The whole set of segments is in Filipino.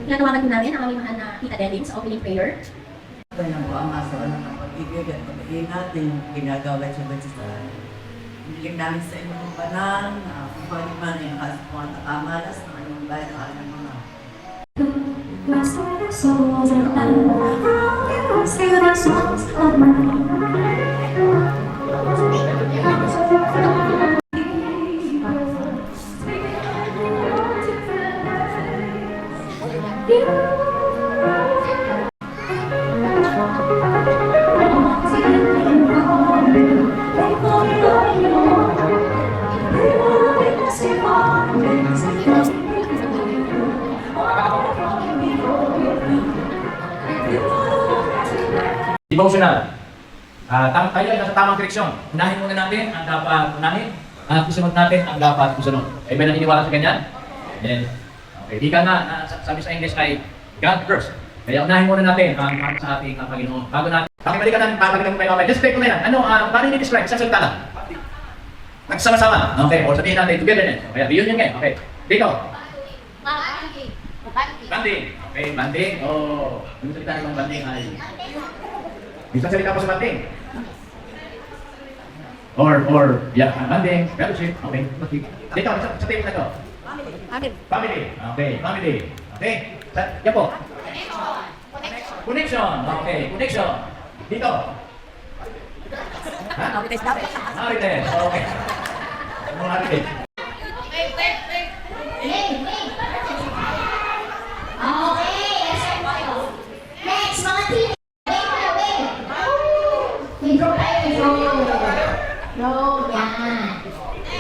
Tinatawagan po namin ang aming mahal na Tita Delin sa opening prayer. Ito na po ang maso ng pag-ibig at pag-iingat yung ginagawa sa bansa. Hiling namin sa inyong banal na kung paano man yung kasama at kamalas ng inyong bayan at ng mga. Devotional. Tayo ay nasa tamang direksyon. Unahin muna natin ang dapat unahin at isunod natin ang dapat isunod. Ay ba naniniwala sa ganyan? Yes. Okay. Di ka na, sabi sa English ay God first. Kaya unahin muna natin ang sa ating Panginoon. Bago natin. Pakibalikan natin, papagalitan mo kayo mamaya. Just take ko na yan. Ano, paano i-describe? Isang salita lang. Nagsama-sama. Okay. O sabihin natin, togetherness. Okay. Reunion ngayon. Okay. Dito. Banding. Okay. Banding. Oh. Yung salita ng banding ay... Isang salita pa sa banding. Yeah, banding. Fellowship. Okay. Dito, sa table na to. Family. Okay. Family. Okay. Yan po. Connection. Okay. Connection. Dito. Ha? Marites. Okay. Marites.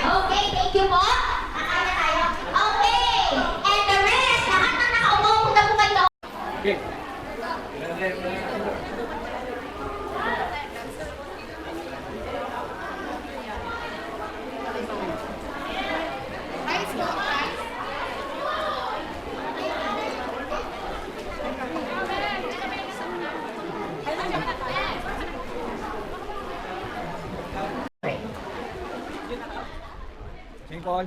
Okay, thank you po. Nakain na tayo. Okay. And the rest, lahat na nakaupo, punta po kayo. Okay. Singkol.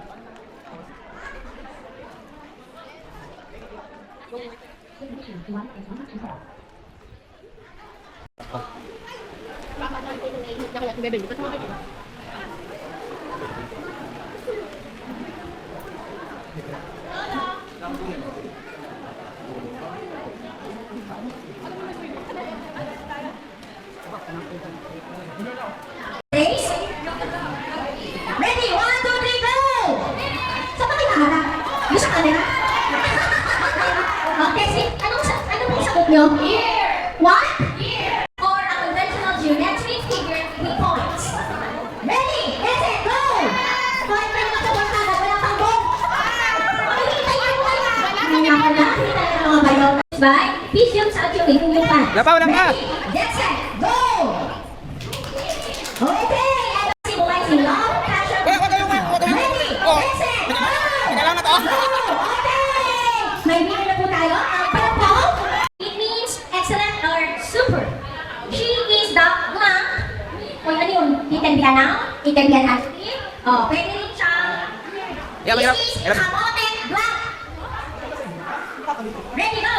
Race. Ready? 1, 2, 3, go! Saan ba kinaharap? Yung sa camera? Okay, see? Ano po sagot nyo? Year! What? Year! Or a conventional geometric figure with points. Ready? Set, go! Kahit may mga kabarkada, walang tanggol. Makikita nyo yung mga mga bayo. Bye. Peace yung sa ating yung pan. Wala pa. Ready? Get set, go! Okay! Si Bukay si Love, Passion. Ready? Get set, go! Okay! May winner na po tayo. Ang purple, it means excellent or super. She is the blank. O ano yun? It can be a noun. It can be an adjective. O, pwede rin siya. This is kamote blank. Ready, go!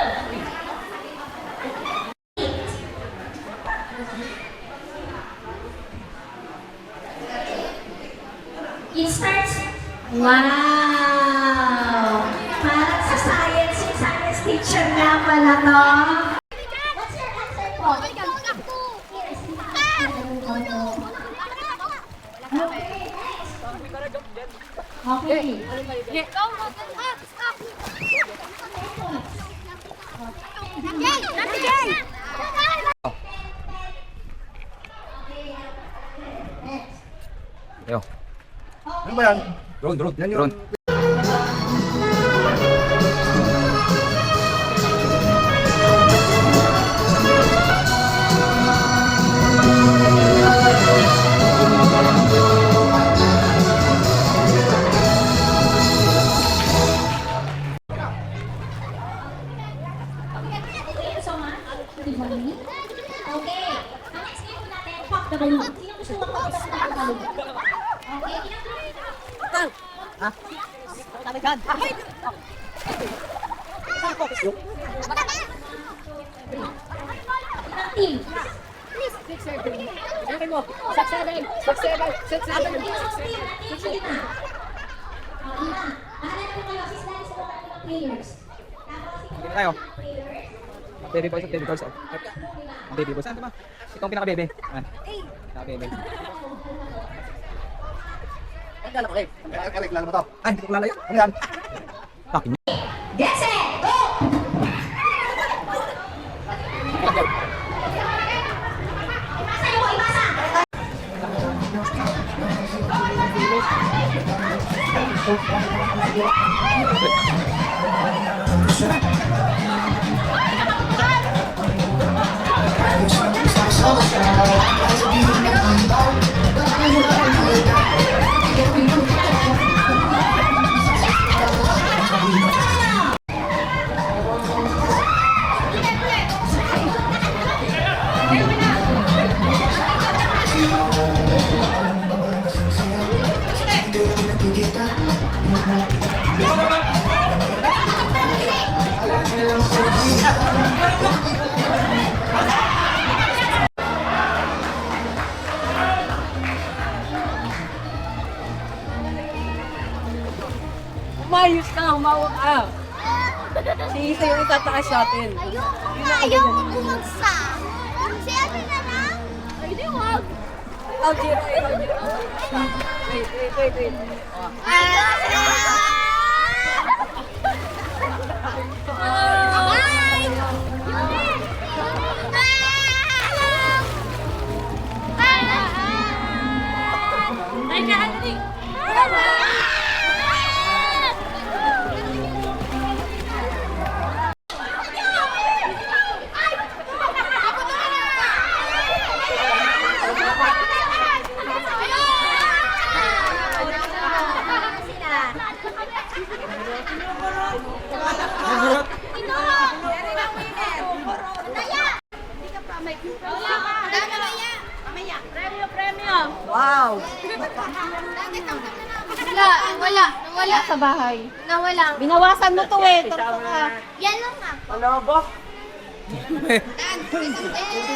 It starts. Wow! Parang sa science, yung science teacher nga pala to. What's your answer po? Okay, next. Yo. Ano ba yan? Drone. Yan yun. Okay. Ang next game po natin, pop the balloon. Sino gusto mag-pop the balloon? Okay, Team. Players. Tayo. Baby boys at baby girls. Baby boys. Saan ba? Itong pinaka-bebe. Pinaka-bebe. Kilala mo to. Ay, hindi ko kilala yun. Ano yan? Bakit niya? Get set, go! Ibasa mo, ibasa! Umayos ka, humawak ka. Si Isa yung itataas sa atin. Ayaw mo bumagsa. Si ano na lang? Ay, di wag. Algira. Wait. Wow! Nawala sa bahay. Nawala. Binawasan mo to eh. Tortura. Yan lang nga. Ano ba? Hindi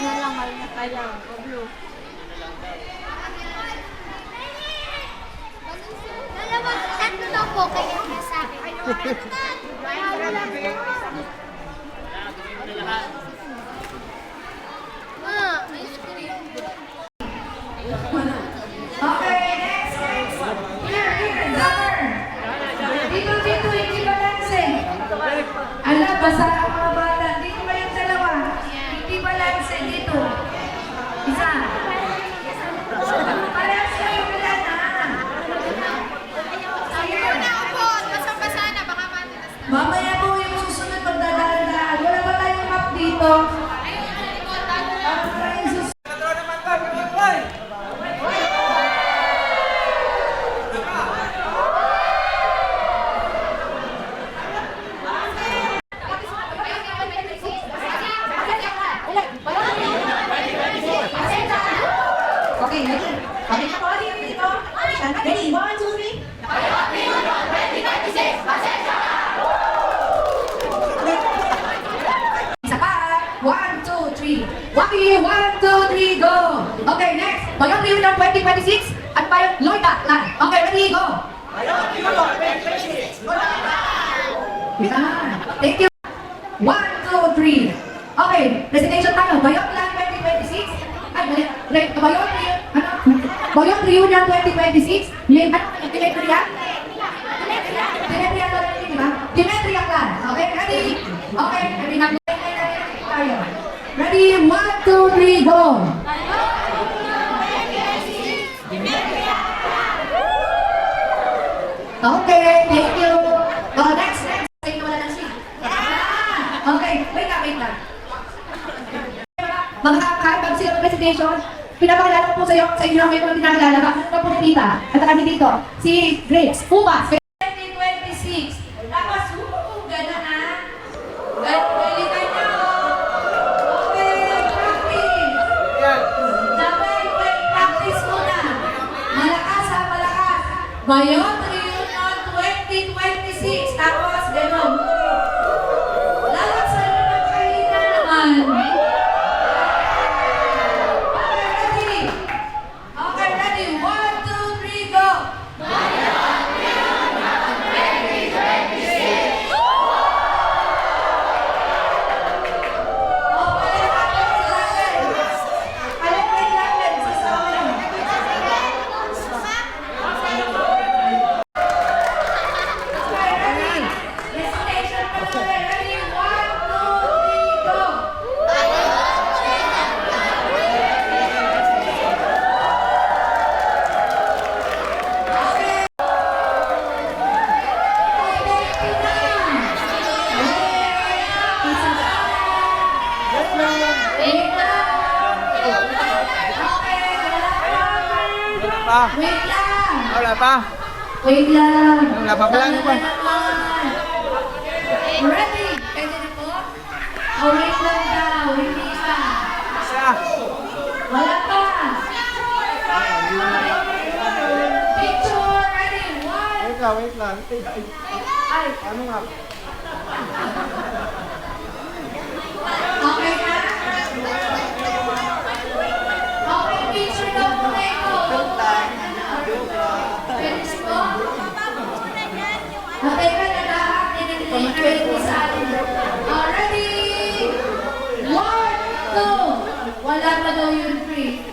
na lang, mahal na kaya. Dalawa, tatlo daw po kayo sa akin. Ice cream. Okay, next. Here, Dapper. Dito, hindi balanse. Ala, basa ang mga bata. Dito kayong dalawa. Hindi balanse, dito. Isa. Parehas kayo wala na. Basa-basa na, baka matitas na. Mamaya po yung susunod pagdadaan. Wala ba tayong map dito? Okay, ready? Okay, dito. Ready? 1, 2, 3. Isa pa. 1, 2, 3. 1, 2, 3, go! Okay, next. Bayong Reunion 2026 at Bayong Loida. Okay, ready, go! Yan. Thank you. 1, 2, 3. Okay, presentation tayo. Bayong Land 2026. Ay, mali. Bayong Reunion 2026. Dimetria? Dimetria to ready, di ba? Dimetria Clan. Okay, ready? Okay, ready na. Tayo. Ready? 1, 2, 3, go! Okay, thank you. Next. Sa'yo wala ng sheet. Okay, wait lang. Mga kakapag presentation, pinapakilala ko po sa inyo ang may mga pinakilala ka. Ito po si Tita, at kami dito, si Grace Pumas. 2026. Tapos, gano'n ah. Galitan nyo. Okay, practice. Dapat, practice muna. Malakas ha, malakas. Bayong Reunion 2026. pa. Wait lang. Wala pa. Wait lang. Wala pa pala. Ano pa? Ready? Pwede na po? Oh, wait lang daw. Hindi pa. Isa. Wala pa. Picture. Ready? One. Wait lang. Ay. Ano nga? Okay na? Okay, picture daw po na ito. Pwede na po? Okay ka na lahat. Dinideliberate ko sa atin. Ready? One, two. Wala pa daw yung three.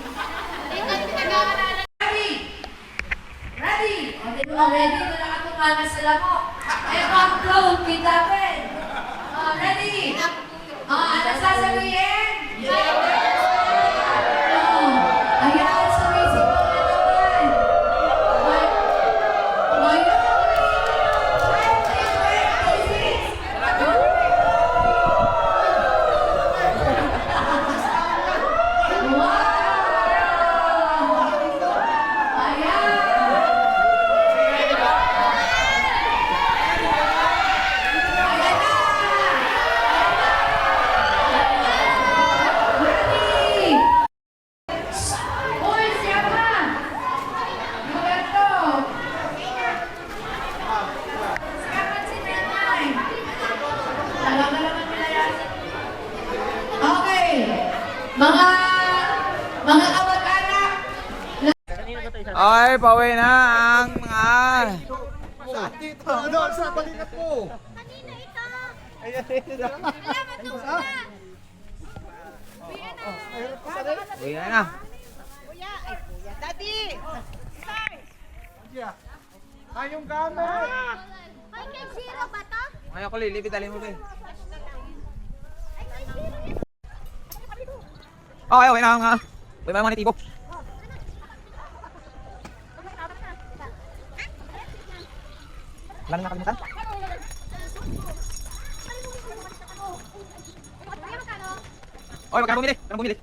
Ready? Ready? O, di ba? Ready na nakatunganan sila mo. Eto ang clone, kita pen. Ready? Ano sasabihin? Ayan, sumisigaw na naman. Ngayon. 2026. Wow! Ayan! Ayan na! Ready! Uy, siya ka! Roberto! Siya si Nanay! Alam ka naman nila yan. Okay! Mga kamag-anak! Okay, pauwi na ang mga... Kanina ito. Salamat po sa. Uwi na. Kuya, ay kuya. Daddy! Ayong gamit! Ay, kay Zero ba to? Ngayon ko lilipit, dalhin mo rin. Ay, kay Zero yan. Okay, na nga. Uwi mo mga nitibo. Wala na nakalimutan? Oy, magkano bumili? Magkano bumili?